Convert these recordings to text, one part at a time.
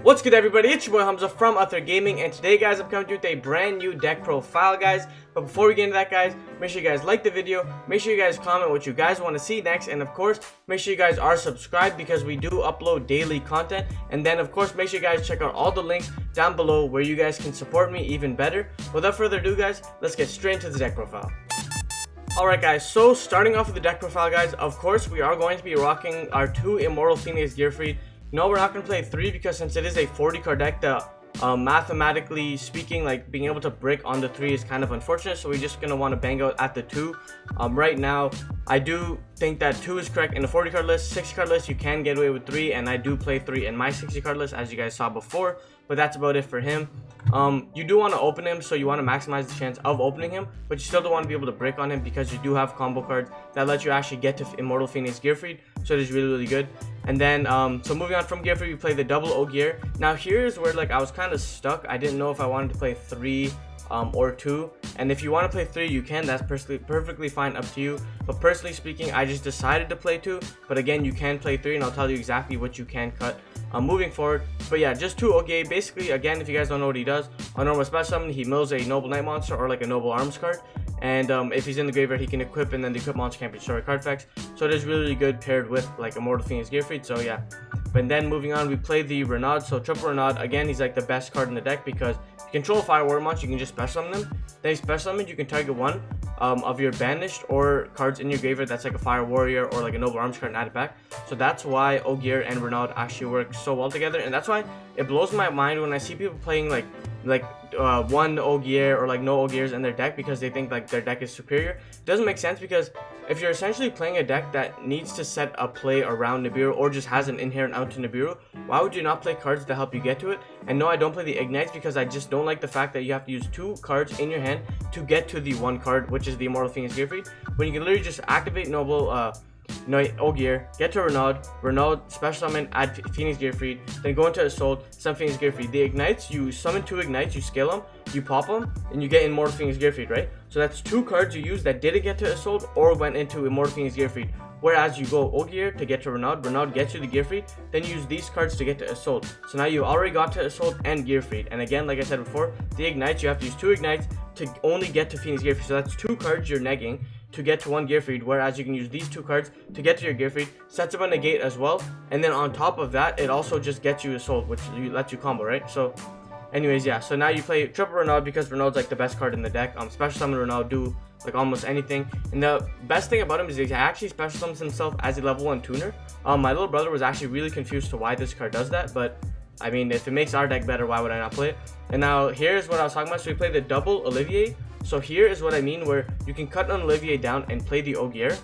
What's good, everybody? It's your boy Hamza from Ather Gaming, and today, guys, I'm coming to you with a brand new deck profile, guys. But before we get into that, guys, make sure you guys like the video, make sure you guys comment what you guys want to see next, and of course, make sure you guys are subscribed because we do upload daily content. And then, of course, make sure you guys check out all the links down below where you guys can support me even better. Without further ado, guys, let's get straight into the deck profile. Alright, guys, so starting off with the deck profile, guys, of course, we are going to be rocking our 2 Immortal Phoenix Gearfried. No, we're not going to play 3 because since it is a 40 card deck, the mathematically speaking, like being able to break on the 3 is kind of unfortunate, so we're just going to want to bang out at the 2. Right now, I do think that 2 is correct in the 40 card list. 60 card list, you can get away with 3, and I do play 3 in my 60 card list, as you guys saw before, but that's about it for him. You do want to open him, so you want to maximize the chance of opening him, but you still don't want to be able to break on him because you do have combo cards that let you actually get to Immortal Phoenix Gearfried, so it is really good. And then so moving on from Gearfried, we play the double O gear. Now here's where like I was kind of stuck. I didn't know if I wanted to play 3 or 2, and if you want to play 3 you can, that's perfectly fine, up to you. But personally speaking, I just decided to play 2, but again, you can play 3 and I'll tell you exactly what you can cut moving forward. But yeah, just 2 OGA. Basically, again, if you guys don't know what he does, on normal special summon, he mills a Noble Night Monster or like a Noble Arms card, and if he's in the graveyard, he can equip, and then the equip monster can't be destroyed card effects, so it is really good paired with like Immortal Phoenix Gearfried. So yeah, but then moving on, we play the Renaud. So triple Renaud, again, he's like the best card in the deck because if you control a Fire Warrior monster, you can just special summon them. Then you special summon, you can target one of your banished or cards in your graveyard that's like a Fire Warrior or like a Noble Arms card and add it back. So that's why Ogier and Renaud actually work so well together, and that's why it blows my mind when I see people playing like one Ogier or like no Ogiers in their deck because they think like their deck is superior. It doesn't make sense, because if you're essentially playing a deck that needs to set a play around Nibiru or just has an inherent out to Nibiru, why would you not play cards to help you get to it? And no, I don't play the Ignites because I just don't like the fact that you have to use 2 cards in your hand to get to the 1 card, which is the Immortal Phoenix Gearfried, when you can literally just activate Noble Ogier, get to Renaud, special summon, add Phoenix Gearfried, then go into Assault, summon Phoenix Gearfried. The Ignites, you summon 2 Ignites, you scale them, you pop them, and you get Immortal Phoenix Gearfried, right? So that's 2 cards you use that didn't get to Assault or went into Immortal Phoenix Gearfried. Whereas you go Ogier to get to Renaud gets you the Gearfried, then you use these cards to get to Assault. So now you already got to Assault and Gearfried. And again, like I said before, the Ignites, you have to use 2 Ignites to only get to Phoenix Gearfried. So that's 2 cards you're negging to get to 1 Gearfried, whereas you can use these 2 cards to get to your Gearfried, sets up a negate as well, and then on top of that, it also just gets you Assault, which lets you combo, right? So anyways, yeah, so now you play triple Renaud because Renaud's like the best card in the deck. Special summon Renaud, do like almost anything, and the best thing about him is he actually special summons himself as a level 1 tuner. My little brother was actually really confused to why this card does that, but I mean, if it makes our deck better, why would I not play it? And now here's what I was talking about. So we play the double Olivier. So here is what I mean, where you can cut an Olivier down and play the Ogier,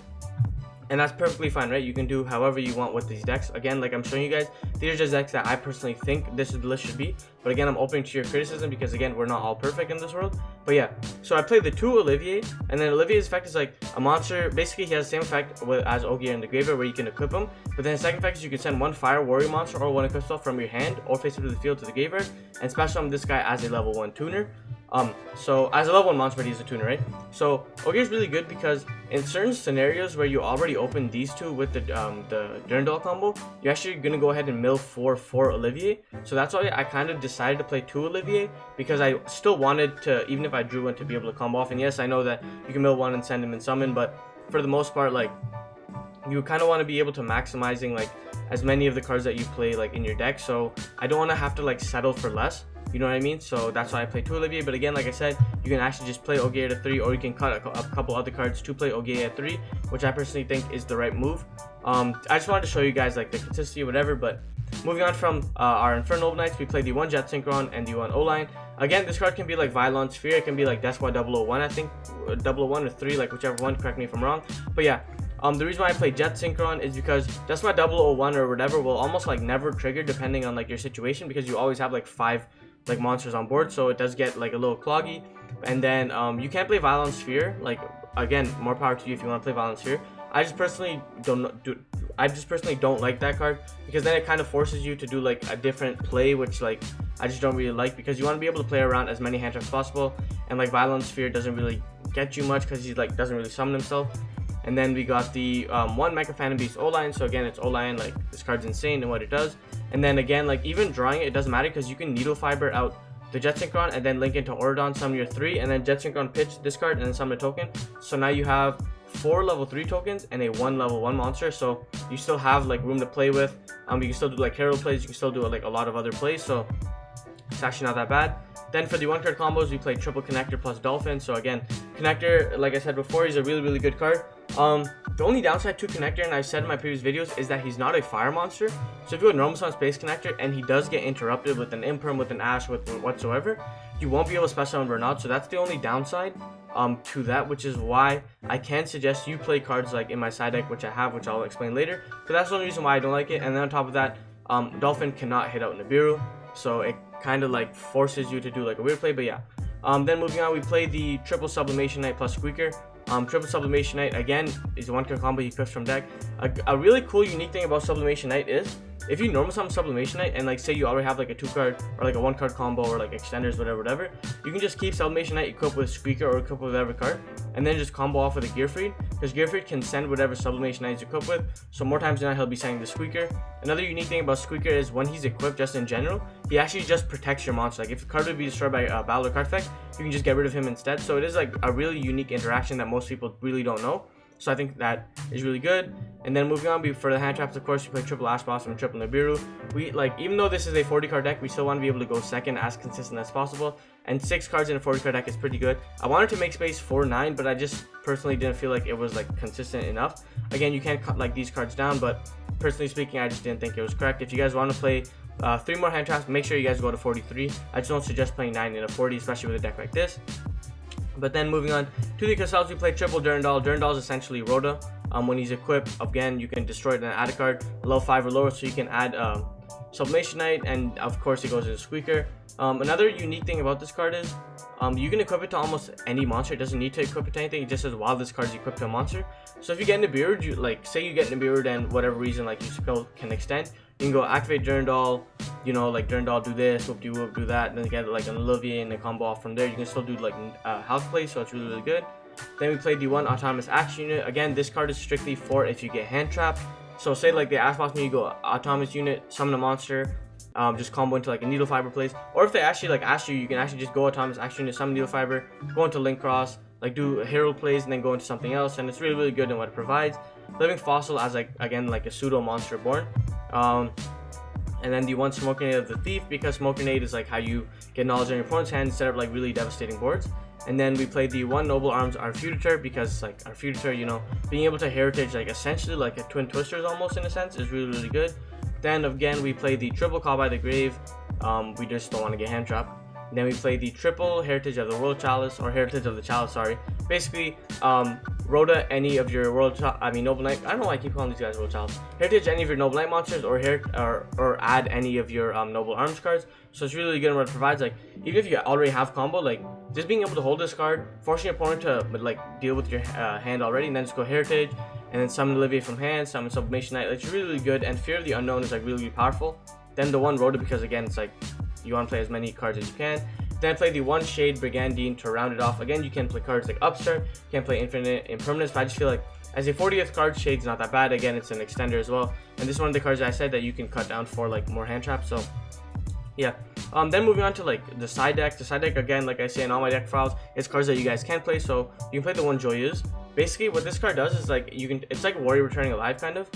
and that's perfectly fine, right? You can do however you want with these decks. Again, like I'm showing you guys, these are just decks that I personally think this list should be. But again, I'm open to your criticism because again, we're not all perfect in this world. But yeah, so I played the 2 Olivier, and then Olivier's effect is like a monster. Basically, he has the same effect as Ogier in the graveyard where you can equip him. But then the second effect is you can send 1 Fire Warrior monster or 1 equip spell from your hand or face it to the field to the graveyard and special summon this guy as a level 1 tuner. So as a level 1 monster, but he's a tuner, right? So Ogier is really good because in certain scenarios where you already open these 2 with the Durandal combo, you're actually gonna go ahead and mill for Olivier. So that's why I kind of decided to play 2 Olivier, because I still wanted to, even if I drew one, to be able to combo off. And yes, I know that you can mill 1 and send him and summon, but for the most part, like, you kind of want to be able to maximizing like as many of the cards that you play like in your deck. So I don't want to have to like settle for less. You know what I mean? So that's why I play 2 Olivier. But again, like I said, you can actually just play Ogier to 3, or you can cut a couple other cards to play Ogier at 3, which I personally think is the right move. I just wanted to show you guys like the consistency or whatever. But moving on from our Infernoble Knights, we play the 1 Jet Synchron and the 1 O-Line. Again, this card can be like Violon Sphere, it can be like Despot 001, I think, 001 or 3, like whichever one, correct me if I'm wrong. But yeah, the reason why I play Jet Synchron is because Despot 001 or whatever will almost like never trigger depending on like your situation, because you always have like 5 like monsters on board, so it does get like a little cloggy. And then you can't play Violon Sphere. Like, again, more power to you if you want to play Violon Sphere. I just personally don't like that card, because then it kind of forces you to do like a different play, which like I just don't really like, because you want to be able to play around as many hand traps as possible, and like Violon Sphere doesn't really get you much because he like doesn't really summon himself. And then we got the 1 Mecha Phantom Beast O-Line. So again, it's O-Line, like this card's insane in what it does. And then again, like even drawing it doesn't matter because you can needle fiber out the Jet Synchron and then link into Auradon, summon your 3, and then Jet Synchron pitch this card and then summon a token. So now you have 4 level 3 tokens and a 1 level 1 monster, so you still have like room to play with. You can still do like hero plays, you can still do like a lot of other plays, so it's actually not that bad. Then for the 1 card combos, we play triple Connector plus Dolphin. So again, Connector, like I said before, he's a really good card. The only downside to Connector, and I've said in my previous videos, is that he's not a fire monster. So if you go normal summon Space Connector and he does get interrupted with an Imperm, with an Ash, with whatsoever, you won't be able to special summon Burnout. So that's the only downside to that, which is why I can suggest you play cards like in my side deck, which I have, which I'll explain later. But that's the only reason why I don't like it. And then on top of that, Dolphin cannot hit out Nibiru, so it kind of like forces you to do like a weird play. But yeah, then moving on, we play the triple Sublimation Knight plus Squeaker. Triple Sublimation Knight again is a 1 card combo you equips from deck. A really cool unique thing about Sublimation Knight is if you normal summon Sublimation Knight and like say you already have like a 2 card or like a 1 card combo or like extenders, whatever, you can just keep Sublimation Knight equipped with Squeaker or equipped with whatever card and then just combo off with a Gearfried, because Gearfried can send whatever Sublimation Knight is equipped with, so more times than not he'll be sending the Squeaker. Another unique thing about Squeaker is when he's equipped, just in general, he actually just protects your monster. Like if the card would be destroyed by a battle or card effect, you can just get rid of him instead. So it is like a really unique interaction that most people really don't know. So I think that is really good. And then moving on, for the hand traps, of course, we play triple Ash Blossom and triple Nibiru. We like, even though this is a 40 card deck, we still want to be able to go second as consistent as possible. And 6 cards in a 40 card deck is pretty good. I wanted to make space for 9, but I just personally didn't feel like it was like consistent enough. Again, you can't cut like these cards down, but personally speaking, I just didn't think it was correct. If you guys want to play 3 more hand traps, make sure you guys go to 43. I just don't suggest playing 9 in a 40, especially with a deck like this. But then moving on to the Crystals, we play triple Durandal. Durandal is essentially Rhoda. When he's equipped, again, you can destroy it and add a card level 5 or lower, so you can add Sublimation Knight, and of course it goes into Squeaker. Another unique thing about this card is you can equip it to almost any monster. It doesn't need to equip it to anything. It just says while this card is equipped to a monster. So if you get Nibiru, you like say you get Nibiru and whatever reason like your spell can extend, you can go activate Durandal, you know, like Durandal do this, whoop de whoop do that, and then get like an Olivier and a combo off from there. You can still do like health play, so it's really good. Then we play the 1 Autonomous Action Unit. Again, this card is strictly for if you get hand trapped. So say like the Ash Blossom, you go Autonomous Unit, summon a monster, just combo into like a Needle Fiber plays. Or if they actually like ask you, you can actually just go Autonomous Action Unit, summon Needle Fiber, go into Link Cross, like do hero plays and then go into something else, and it's really good in what it provides. Living Fossil as like again like a pseudo monster born. And then the 1 Smoke Grenade of the Thief, because Smoke Grenade is like how you get knowledge on your opponent's hand instead of like really devastating boards. And then we play the 1 Noble Arms Arfugitor, because like Arfugitor, you know, being able to heritage like essentially like a Twin Twisters almost in a sense is really good. Then again we play the triple Call by the Grave. We just don't want to get hand trapped. Then we play the triple Heritage of the World Chalice, or Heritage of the Chalice, sorry. Basically, Rhoda any of your Noble Knight. I don't know why I keep calling these guys World Chalice. Heritage any of your Noble Knight monsters, or add any of your Noble Arms cards. So it's really good in what it provides. Like even if you already have combo, like just being able to hold this card, forcing your opponent to like deal with your hand already, and then just go Heritage, and then summon Olivier from hand, summon Sublimation Knight. It's really good, and Fear of the Unknown is like really powerful. Then the 1 Rhoda, because again it's like you want to play as many cards as you can. Then play the 1 Shade Brigandine to round it off. Again, you can play cards like Upstart, you can play Infinite Impermanence, but I just feel like as a 40th card, Shade's not that bad. Again, it's an extender as well, and this is one of the cards I said that you can cut down for like more hand traps. So yeah. Then moving on to like the side deck. The side deck, again, like I say in all my deck files, it's cards that you guys can play. So you can play the 1 Joyeuse. Basically, what this card does is like it's like Warrior Returning Alive kind of.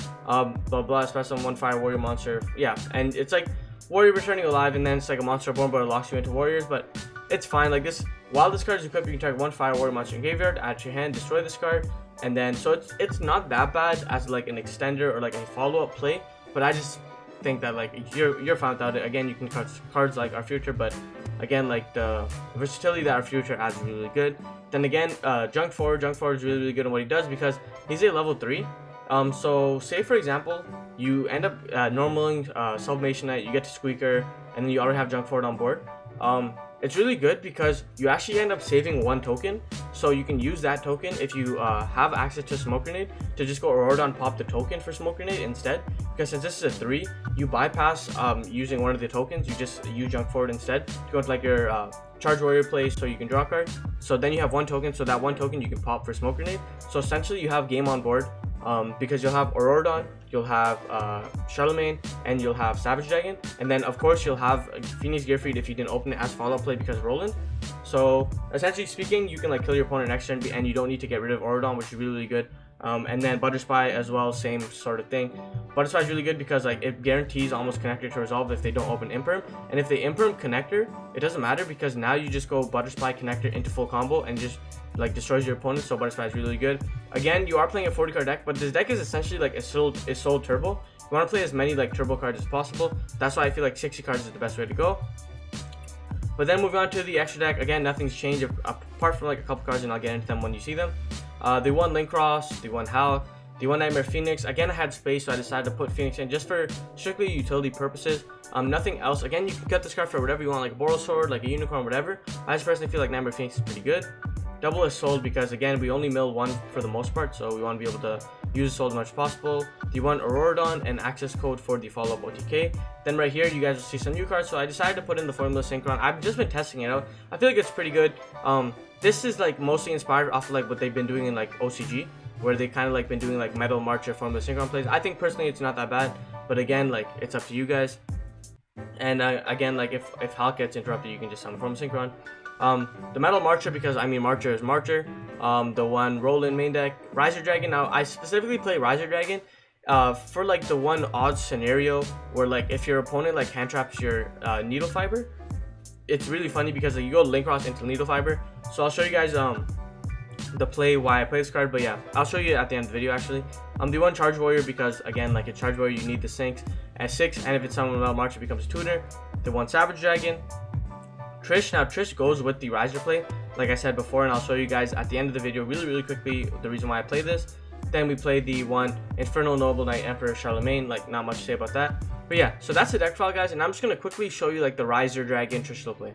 Blah blah. Special 1 Fire Warrior monster. Yeah, and it's like Warrior Returning Alive, and then it's like a monster born, but it locks you into warriors. But it's fine. Like this, while this card is equipped, you can target 1 Fire Warrior monster in graveyard, add to your hand, destroy this card, and then so it's not that bad as like an extender or like a follow-up play. But I just think that like you're fine without it. Again, you can cut cards like Our Future, but again, like the versatility that Our Future adds is really good. Then again, Junk Forward is really good in what he does, because he's a level 3. So say for example, you end up normaling Sublimation Knight, you get to Squeaker, and then you already have Junk Forward on board. It's really good because you actually end up saving 1 token, so you can use that token if you have access to Smoke Grenade to just go Auradon pop the token for Smoke Grenade instead. Because since this is a 3, you bypass using one of the tokens, you just use Junk Forward instead to go into like your Charge Warrior play, so you can draw a card. So then you have 1 token, so that 1 token you can pop for Smoke Grenade. So essentially you have game on board. because you'll have Auroradon, you'll have Charlemagne, and you'll have Savage Dragon, and then of course you'll have Phoenix Gearfried if you didn't open it as follow-up play because of Roland. So essentially speaking, you can like kill your opponent next turn, and you don't need to get rid of Auroradon, which is really, really good. And then Butterspy as well, same sort of thing. Butterspy is really good because like it guarantees almost connector to resolve if they don't open Imperm, and if they Imperm connector, it doesn't matter because now you just go Butterspy connector into full combo and just like destroys your opponent. So Butterspy is really, really good. Again, you are playing a 40 card deck, but this deck is essentially like a soul turbo. You want to play as many like turbo cards as possible. That's why I feel like 60 cards is the best way to go. But then moving on to the extra deck, again, nothing's changed apart from like a couple cards, and I'll get into them when you see them. They won Linkross, they won Hulk, they won Nightmare Phoenix. Again, I had space, so I decided to put Phoenix in just for strictly utility purposes. Nothing else. Again, you can cut this card for whatever you want, like a Boral Sword, like a Unicorn, whatever. I just personally feel like Nightmare Phoenix is pretty good. Double is sold because again, we only mill one for the most part, so we want to be able to use sold as much as possible. The one Auroradon and access code for the follow-up OTK. Then right here, you guys will see some new cards, so I decided to put in the Formula Synchron. I've just been testing it out. I feel like it's pretty good. This is like mostly inspired off of like what they've been doing in like OCG, where they kind of like been doing like Metal Marcher Formula Synchron plays. I think personally it's not that bad, but again, like it's up to you guys. And again, like if Hulk gets interrupted, you can just summon Formula Synchron. The Metal Marcher, because I mean Marcher is Marcher. The one Roland main deck, Riser Dragon. Now I specifically play Riser Dragon for like the one odd scenario where like if your opponent like hand traps your Needle Fiber. It's really funny because like, you go Linkross into Needle Fiber. So I'll show you guys the play why I play this card, but yeah, I'll show you at the end of the video actually. The one Charge Warrior, because again, like a Charge Warrior, you need the sinks at 6, and if it's someone Metal Marcher, it becomes a tutor. The one Savage Dragon. Trish. Now Trish goes with the Riser play, like I said before, and I'll show you guys at the end of the video really quickly the reason why I play this. Then we play the one Infernoble Knight Emperor Charlemagne, like not much to say about that. But yeah, so that's the deck file, guys, and I'm just gonna quickly show you like the Riser Dragon Trish play.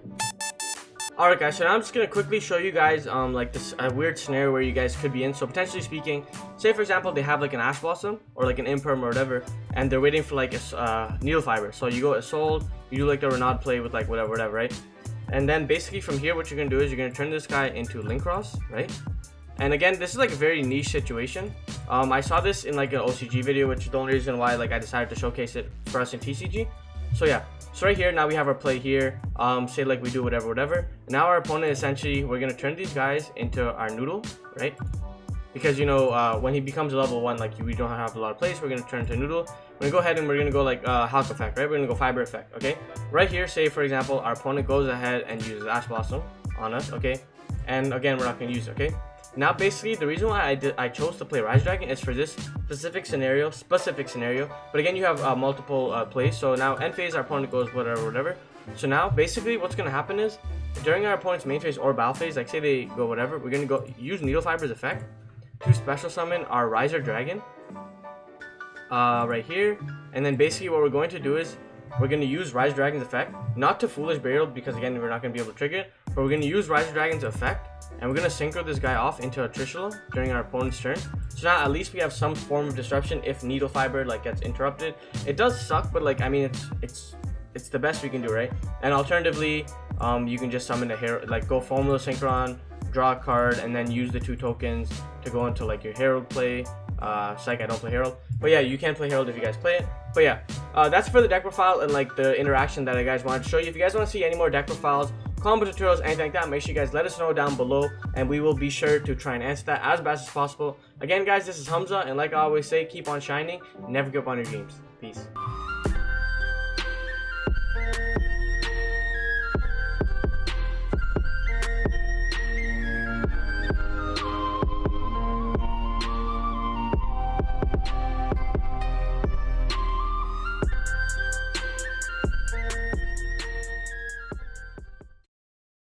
Alright guys, so now I'm just gonna quickly show you guys like this weird scenario where you guys could be in. So potentially speaking, say for example they have like an Ash Blossom or like an Imperm or whatever, and they're waiting for like a Needle Fiber. So you go Assault, you do like the Renaud play with like whatever, right? And then basically from here, what you're gonna do is you're gonna turn this guy into Linkross, right? And again, this is like a very niche situation. I saw this in like an OCG video, which is the only reason why like I decided to showcase it for us in TCG. So yeah, so right here now we have our play here. Say like we do whatever. And now our opponent, essentially, we're gonna turn these guys into our Noodle, right? Because you know when he becomes a level 1, like we don't have a lot of plays, we're gonna turn to Noodle. We're gonna go ahead and we're gonna go like Hulk effect, right? We're gonna go Fiber effect, okay? Right here, say for example, our opponent goes ahead and uses Ash Blossom on us, okay? And again, we're not gonna use it, okay? Now basically the reason why I chose to play Riser Dragon is for this specific scenario. But again, you have multiple plays. So now end phase, our opponent goes whatever. So now basically what's gonna happen is during our opponent's main phase or battle phase, like say they go whatever, we're gonna go use Needle Fiber's effect to special summon our Riser Dragon right here. And then basically what we're going to do is we're going to use Riser Dragon's effect, not to Foolish Burial because again we're not going to be able to trigger it, but we're going to use Riser Dragon's effect and we're going to synchro this guy off into a Trishula during our opponent's turn. So now at least we have some form of disruption if Needle Fiber like gets interrupted. It does suck, but like I mean it's the best we can do, right? And alternatively, you can just summon a hero, like go Formula Synchron, draw a card, and then use the 2 tokens to go into like your Herald play. Psych, I don't play Herald, but yeah, you can play Herald if you guys play it. But yeah, that's for the deck profile and like the interaction that I guys wanted to show you. If you guys want to see any more deck profiles, combo tutorials, anything like that, make sure you guys let us know down below, and we will be sure to try and answer that as best as possible. Again guys, this is Hamza, and like I always say, keep on shining, never give up on your dreams. Peace.